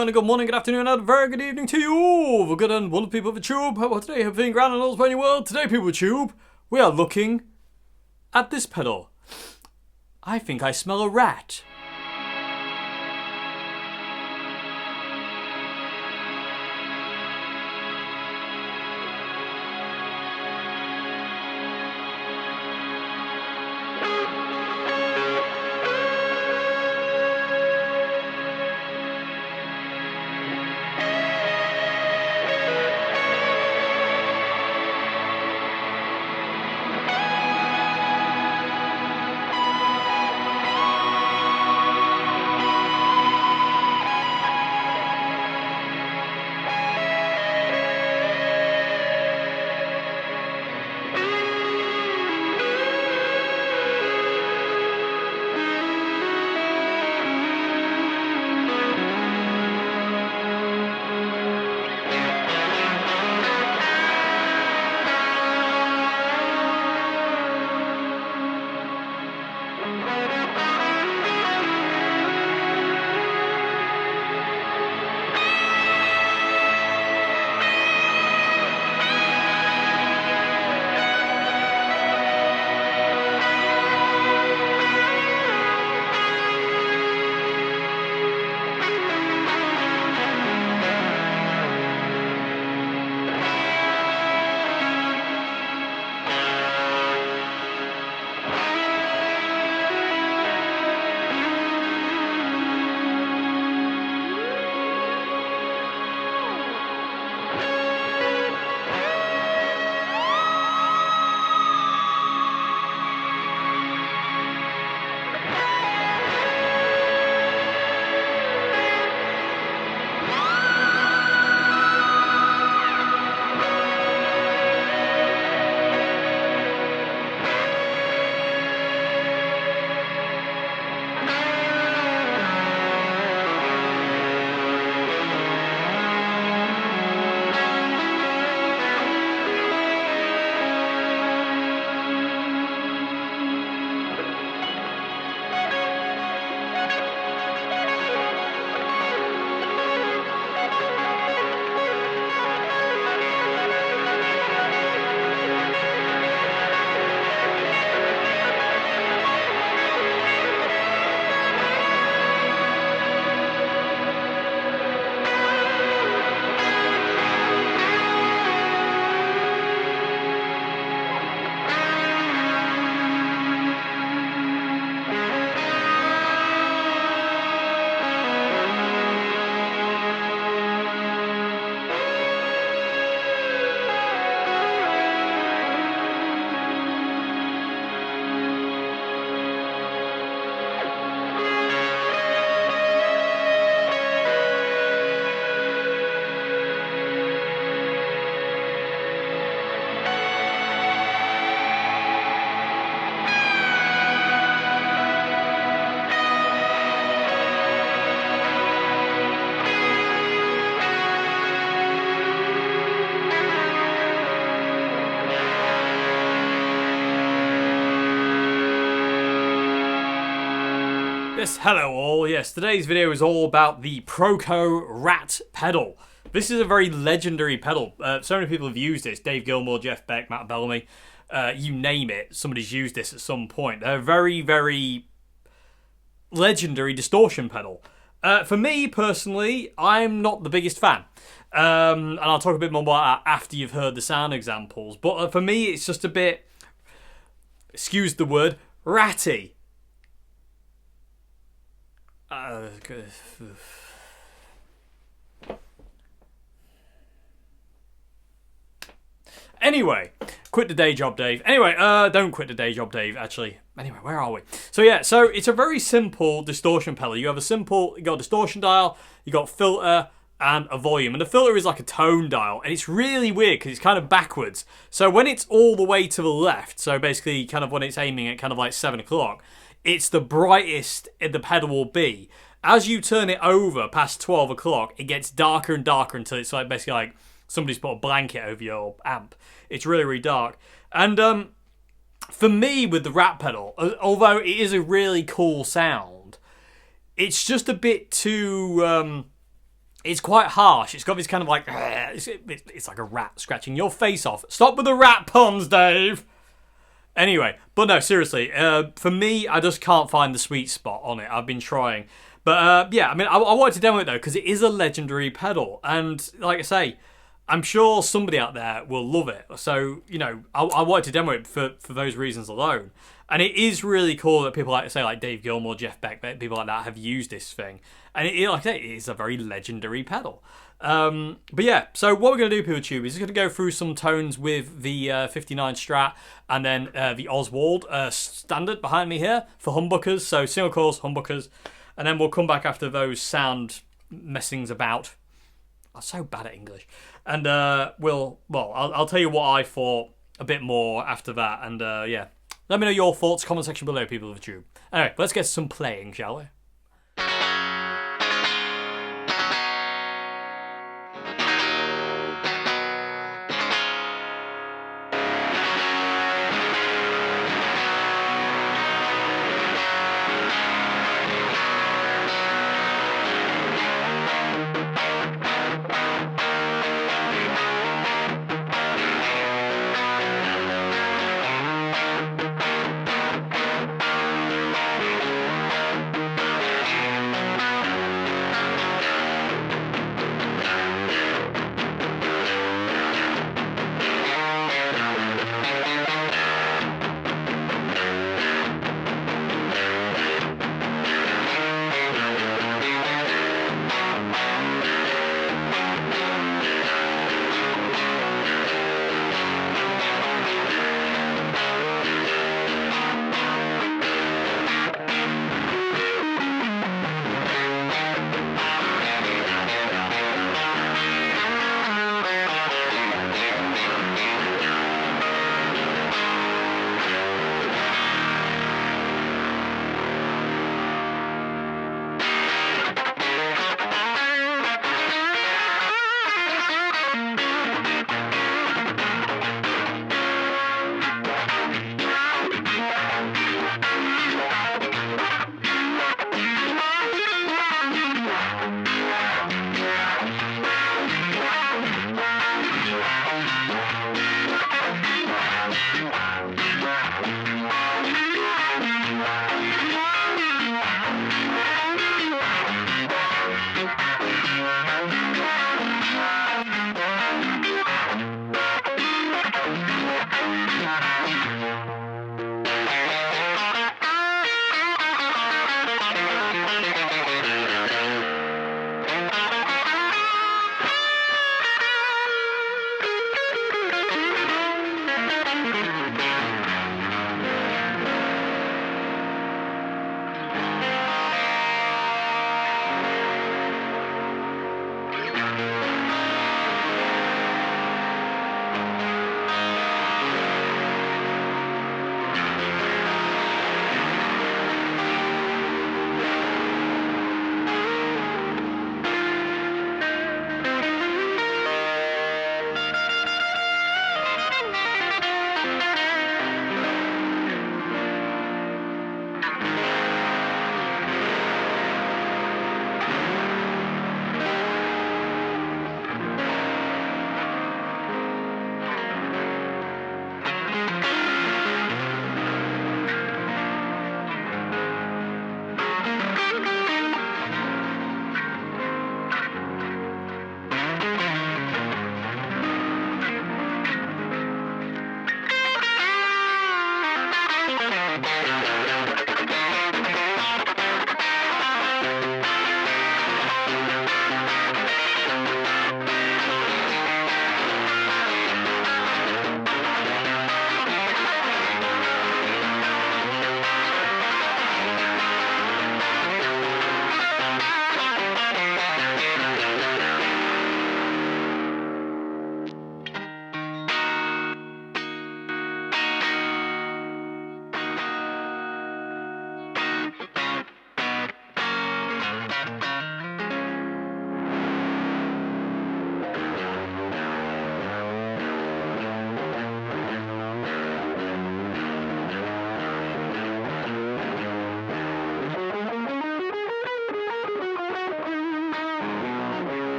and a good morning, good afternoon, and a very good evening to you all, the good and wonderful people of the tube. How about today, everything grand and all the world. Today, people of the tube, we are looking at this pedal. I think I smell a rat. Yes, hello all. Yes, today's video is all about the Proco Rat pedal. This is a very legendary pedal. So many people have used this. Dave Gilmour, Jeff Beck, Matt Bellamy, you name it. Somebody's used this at some point. They're a very, very legendary distortion pedal. For me, personally, I'm not the biggest fan. And I'll talk a bit more about that after you've heard the sound examples. But for me, it's just a bit, excuse the word, ratty. Anyway, quit the day job, Dave. Anyway, don't quit the day job, Dave, actually. Anyway, where are we? So yeah, so it's a very simple distortion pedal. You got a distortion dial, you got filter, and a volume. And the filter is like a tone dial, and it's really weird because it's kind of backwards. So when it's all the way to the left, so basically kind of when it's aiming at kind of like 7 o'clock, it's the brightest the pedal will be. As you turn it over past 12 o'clock, it gets darker and darker until it's like basically like somebody's put a blanket over your amp. It's really, really dark. And for me, with the Rat pedal, although it is a really cool sound, it's just a bit too It's quite harsh. It's got this kind of like, it's like a rat scratching your face off. Stop with the rat puns, Dave. Anyway, but no, seriously, for me, I just can't find the sweet spot on it. I've been trying. But yeah, I mean, I wanted to demo it though, because it is a legendary pedal. And like I say, I'm sure somebody out there will love it. So, you know, I wanted to demo it for those reasons alone. And it is really cool that people like, say, like Dave Gilmour, Jeff Beck, people like that have used this thing. And like I say, it is a very legendary pedal. But yeah, so what we're going to do, people tube, is going to go through some tones with the 59 Strat and then the Oswald standard behind me here for humbuckers. So single coils, humbuckers. And then we'll come back after those sound messings about. I'm so bad at English. And I'll tell you what I thought a bit more after that. And yeah, let me know your thoughts, comment section below, people of the tube. Anyway, let's get some playing, shall we?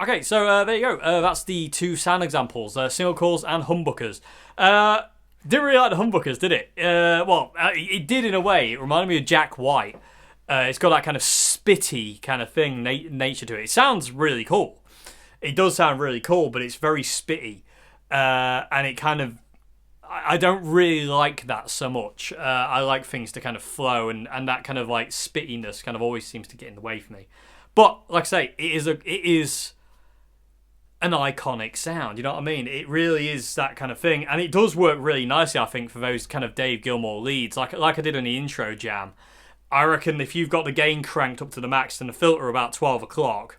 Okay, so there you go. That's the 2 sound examples, single coils and humbuckers. Didn't really like the humbuckers, did it? It did in a way. It reminded me of Jack White. It's got that kind of spitty kind of thing, nature to it. It sounds really cool. It does sound really cool, but it's very spitty. And it kind of... I don't really like that so much. I like things to kind of flow, and that kind of like spittiness kind of always seems to get in the way for me. But, like I say, it is an iconic sound, you know what I mean? It really is that kind of thing, and it does work really nicely, I think, for those kind of Dave Gilmour leads, like I did in the intro jam. I reckon if you've got the gain cranked up to the max and the filter about 12 o'clock,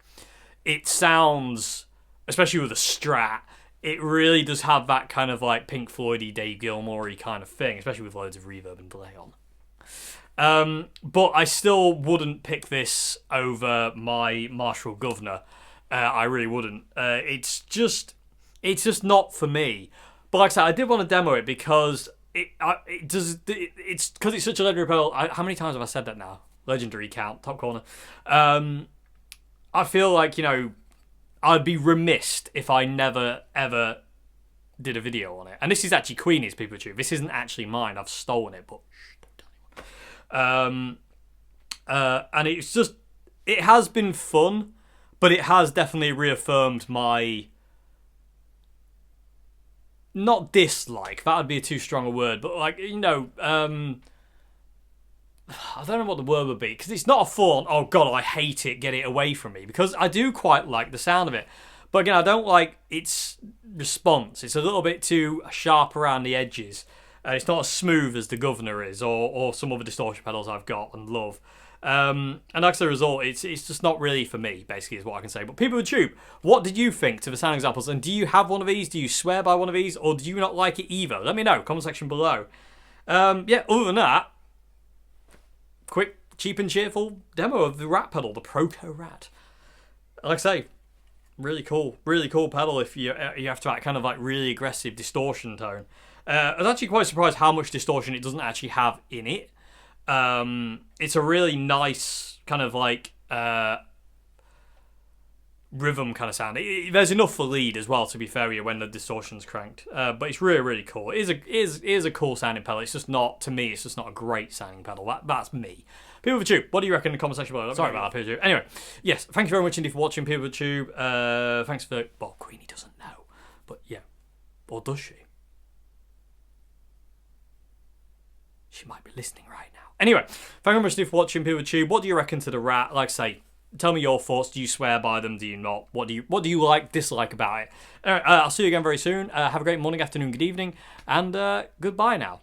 it sounds, especially with a Strat, it really does have that kind of like Pink Floyd-y, Dave Gilmour-y kind of thing, especially with loads of reverb and delay on. But I still wouldn't pick this over my Marshall Governor. I really wouldn't. It's just not for me. But like I said, I did want to demo it because it's because it's such a legendary pedal. How many times have I said that now? Legendary count, top corner. I feel like, you know, I'd be remised if I never ever did a video on it. And this is actually Queenie's People Tube. This isn't actually mine. I've stolen it, but don't tell anyone. And it's just, it has been fun, but it has definitely reaffirmed my, not dislike, that would be too strong a word, but like, you know, I don't know what the word would be, because it's not a full, oh god, I hate it, get it away from me, because I do quite like the sound of it. But again, I don't like its response. It's a little bit too sharp around the edges. It's not as smooth as the Governor is, or some other distortion pedals I've got and love. And as a result, it's just not really for me, basically, is what I can say. But people with Tube, what did you think to the sound examples? And do you have one of these? Do you swear by one of these? Or do you not like it either? Let me know, comment section below. Yeah, other than that, quick, cheap and cheerful demo of the Rat pedal, the Proto Rat. Like I say, really cool pedal if you have to act kind of like really aggressive distortion tone. I was actually quite surprised how much distortion it doesn't actually have in it. It's a really nice kind of like rhythm kind of sound. There's enough for lead as well, to be fair, when the distortion's cranked. But it's really cool. It is a cool sounding pedal. It's just not, to me, it's just not a great sounding pedal. That's me. People with Tube, what do you reckon in the comment section below? Sorry about that, People with Tube. Anyway, yes, thank you very much indeed for watching, People with Tube. Thanks for, well, Queenie doesn't know, but yeah, or does she? She might be listening right now. Anyway, thank you very much indeed for watching, People with Tube. What do you reckon to the Rat? Like I say, tell me your thoughts. Do you swear by them? Do you not? What do you like, dislike about it? Anyway, I'll see you again very soon. Have a great morning, afternoon, good evening, and goodbye now.